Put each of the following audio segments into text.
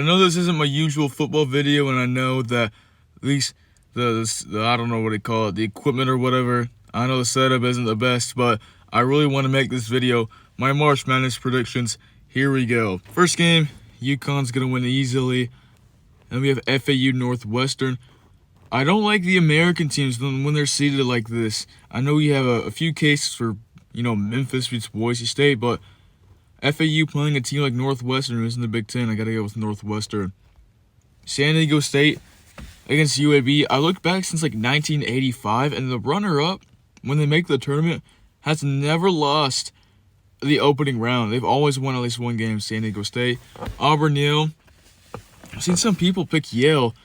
I know this isn't my usual football video, and I know that at least the I don't know what they call it, the equipment or whatever. I know the setup isn't the best, but I really want to make this video. My March Madness predictions. Here we go. First game, UConn's gonna win easily. Then we have FAU Northwestern. I don't like the American teams when they're seeded like this. I know you have a few cases for, Memphis beats Boise State, but FAU playing a team like Northwestern who's in the Big Ten, I gotta go with Northwestern. San Diego State against UAB. I look back since like 1985, and the runner-up, when they make the tournament, has never lost the opening round. They've always won at least one game, San Diego State. Auburn, Yale. I've seen some people pick Yale.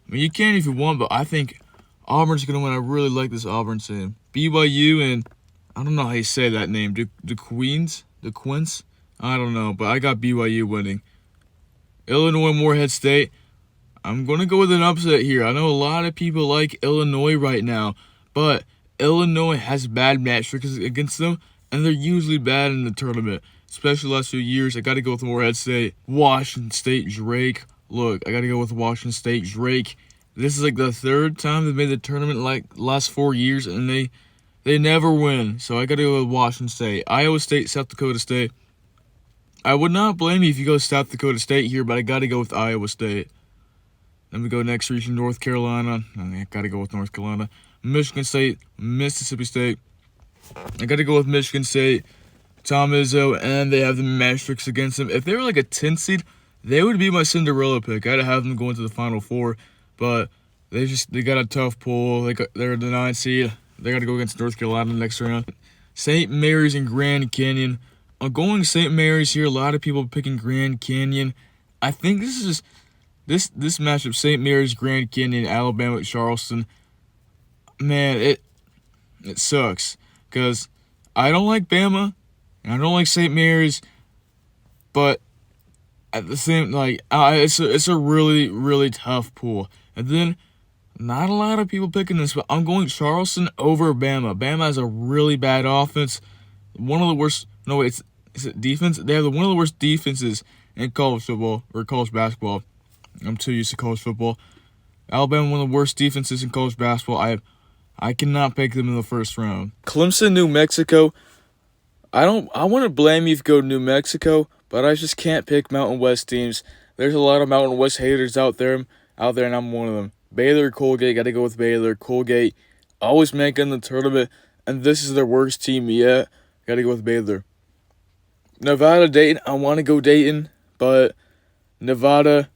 I mean, you can if you want, but I think Auburn's going to win. I really like this Auburn team. BYU and, I don't know how you say that name, the Queens? I don't know, but I got BYU winning. Illinois, Morehead State. I'm going to go with an upset here. I know a lot of people like Illinois right now, but Illinois has bad matchups against them, and they're usually bad in the tournament, especially the last few years. I got to go with Morehead State. Washington State, Drake. Look, I got to go with Washington State, Drake. This is like the third time they've made the tournament like last 4 years, and they never win. So I got to go with Washington State. Iowa State, South Dakota State. I would not blame you if you go South Dakota State here, but I got to go with Iowa State. Then we go next region, North Carolina. I got to go with North Carolina. Michigan State, Mississippi State. I got to go with Michigan State. Tom Izzo, and they have the Mavericks against them. If they were like a 10 seed, they would be my Cinderella pick. I'd have them go into the Final Four, but they got a tough pull. They're the 9 seed. They got to go against North Carolina next round. St. Mary's and Grand Canyon. I'm going St. Mary's here. A lot of people picking Grand Canyon. I think this is just this matchup, St. Mary's, Grand Canyon, Alabama at Charleston. Man, it sucks because I don't like Bama and I don't like St. Mary's, but at the same, it's a really, really tough pool. And then, not a lot of people picking this, but I'm going Charleston over Bama. Bama has a really bad offense. One of the worst, is it defense? They have one of the worst defenses in college football, or college basketball. I'm too used to college football. Alabama, one of the worst defenses in college basketball. I cannot pick them in the first round. Clemson, New Mexico. I wouldn't blame you if you go to New Mexico, but I just can't pick Mountain West teams. There's a lot of Mountain West haters out there, and I'm one of them. Baylor, Colgate, got to go with Baylor. Colgate always making the tournament, and this is their worst team yet. Got to go with Baylor. Nevada, Dayton. I want to go Dayton, but Nevada,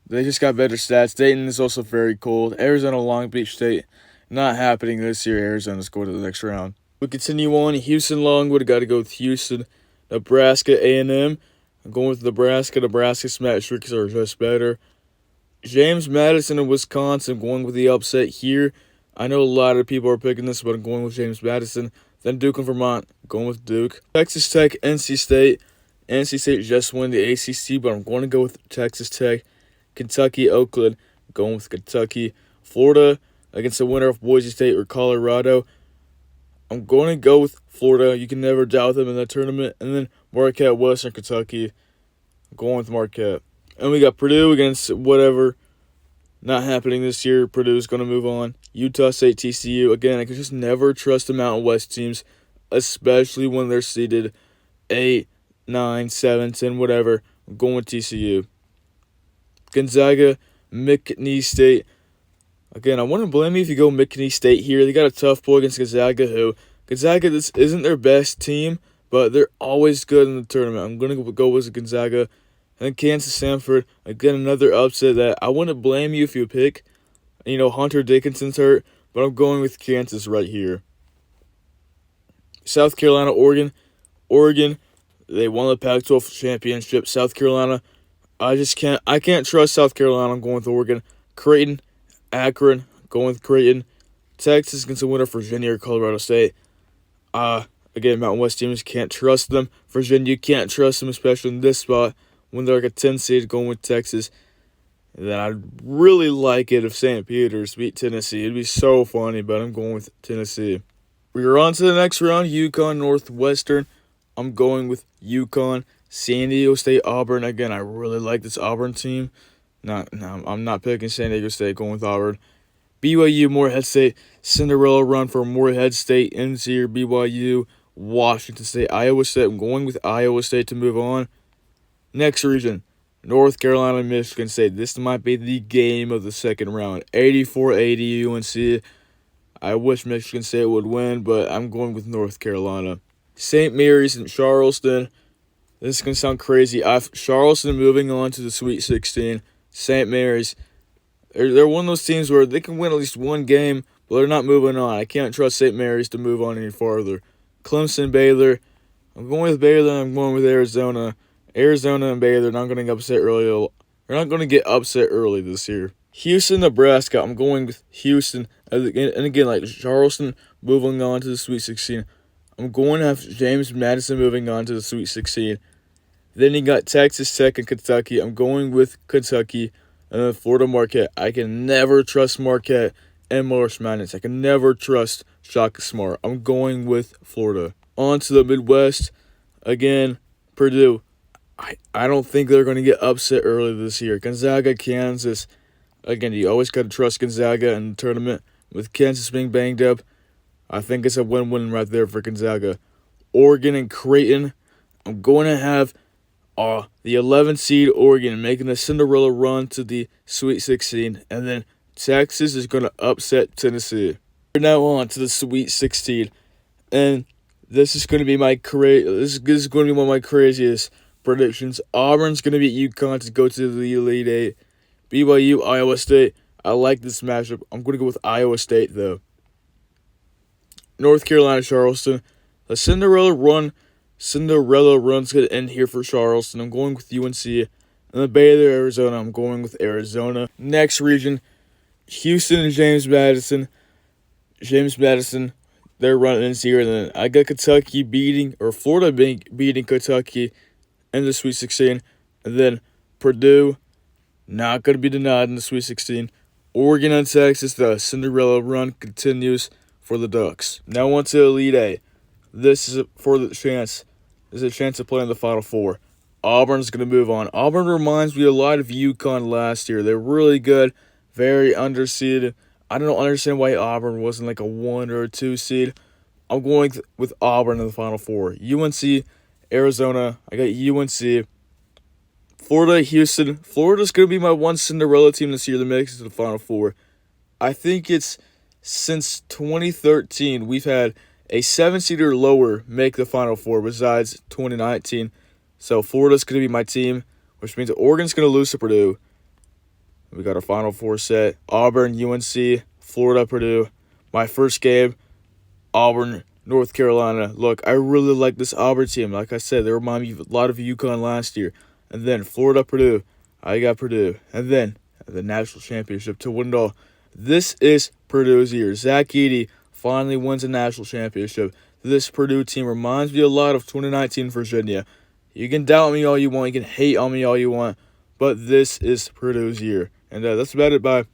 they just got better stats. Dayton is also very cold. Arizona, Long Beach State, not happening this year. Arizona's going to the next round. We continue on. Houston, Longwood, got to go with Houston. Nebraska, A&M. I'm going with Nebraska. Nebraska's matchups are just better. James Madison and Wisconsin, going with the upset here. I know a lot of people are picking this, but I'm going with James Madison. Then Duke and Vermont, going with Duke. Texas Tech, NC State. NC State just won the ACC, but I'm going to go with Texas Tech. Kentucky, Oakland, going with Kentucky. Florida against the winner of Boise State or Colorado. I'm going to go with Florida. You can never doubt them in that tournament. And then Marquette, Western Kentucky. I'm going with Marquette. And we got Purdue against whatever. Not happening this year. Purdue's going to move on. Utah State, TCU. Again, I can just never trust the Mountain West teams, especially when they're seeded 8, 9, 7, 10, whatever. I'm going with TCU. Gonzaga, McNeese State. Again, I wouldn't blame you if you go McNeese State here. They got a tough pull against Gonzaga, this isn't their best team, but they're always good in the tournament. I'm going to go with Gonzaga. And then Kansas, Sanford. Again, another upset that I wouldn't blame you if you pick. Hunter Dickinson's hurt, but I'm going with Kansas right here. South Carolina, Oregon. Oregon, they won the Pac-12 championship. South Carolina, I can't trust South Carolina. I'm going with Oregon. Creighton, Akron, going with Creighton. Texas against the winner, Virginia or Colorado State. Again, Mountain West teams, can't trust them. Virginia, you can't trust them, especially in this spot when they're like a 10 seed, going with Texas. And then I'd really like it if St. Peter's beat Tennessee. It'd be so funny, but I'm going with Tennessee. We are on to the next round, UConn, Northwestern. I'm going with UConn. San Diego State, Auburn. Again, I really like this Auburn team. No, I'm not picking San Diego State, going with Auburn. BYU, Morehead State, Cinderella run for Morehead State, NC or BYU, Washington State, Iowa State. I'm going with Iowa State to move on. Next region, North Carolina, Michigan State. This might be the game of the second round. 84-80 UNC. I wish Michigan State would win, but I'm going with North Carolina. St. Mary's and Charleston. This is going to sound crazy. Charleston moving on to the Sweet 16. St. Mary's. They're one of those teams where they can win at least one game, but they're not moving on. I can't trust St. Mary's to move on any farther. Clemson, Baylor. I'm going with Baylor. I'm going with Arizona. Arizona and Baylor are not going to get upset early. They're not going to get upset early this year. Houston, Nebraska. I'm going with Houston. And again, like Charleston moving on to the Sweet 16. I'm going to have James Madison moving on to the Sweet 16. Then you got Texas Tech and Kentucky. I'm going with Kentucky. And then Florida, Marquette. I can never trust Marquette and March Madness. I can never trust Shaka Smart. I'm going with Florida. On to the Midwest. Again, Purdue. I don't think they're going to get upset early this year. Gonzaga, Kansas. Again, you always got to trust Gonzaga in the tournament. With Kansas being banged up, I think it's a win-win right there for Gonzaga. Oregon and Creighton. I'm going to have the 11th seed Oregon making the Cinderella run to the Sweet 16. And then Texas is going to upset Tennessee. We're now on to the Sweet 16. And this is going to be this is going to be one of my craziest predictions. Auburn's going to beat UConn to go to the Elite Eight. BYU, Iowa State. I like this matchup. I'm going to go with Iowa State, though. North Carolina, Charleston. The Cinderella run's going to end here for Charleston. I'm going with UNC. And the Baylor, Arizona. I'm going with Arizona. Next region, Houston and James Madison. James Madison, they're running in here. And then I got Kentucky Florida beating Kentucky in the Sweet 16. And then Purdue, not going to be denied in the Sweet 16. Oregon and Texas, the Cinderella run continues for the Ducks. Now on to Elite Eight. This is a chance to play in the Final Four. Auburn's going to move on. Auburn reminds me a lot of UConn last year. They're really good, very underseeded. I don't understand why Auburn wasn't like a 1 or a 2 seed. I'm going with Auburn in the Final Four. UNC, Arizona. I got UNC. Florida, Houston. Florida's going to be my one Cinderella team this year that makes it to the Final Four. I think it's since 2013 we've had a 7-seed or lower make the Final Four besides 2019. So Florida's going to be my team, which means Oregon's going to lose to Purdue. We got our Final Four set. Auburn, UNC, Florida, Purdue. My first game, Auburn, North Carolina. Look, I really like this Auburn team. Like I said, they remind me of a lot of UConn last year. And then Florida, Purdue. I got Purdue. And then the national championship to win it all. This is Purdue's year. Zach Edey finally wins a national championship. This Purdue team reminds me a lot of 2019 Virginia. You can doubt me all you want. You can hate on me all you want. But this is Purdue's year. And that's about it. Bye.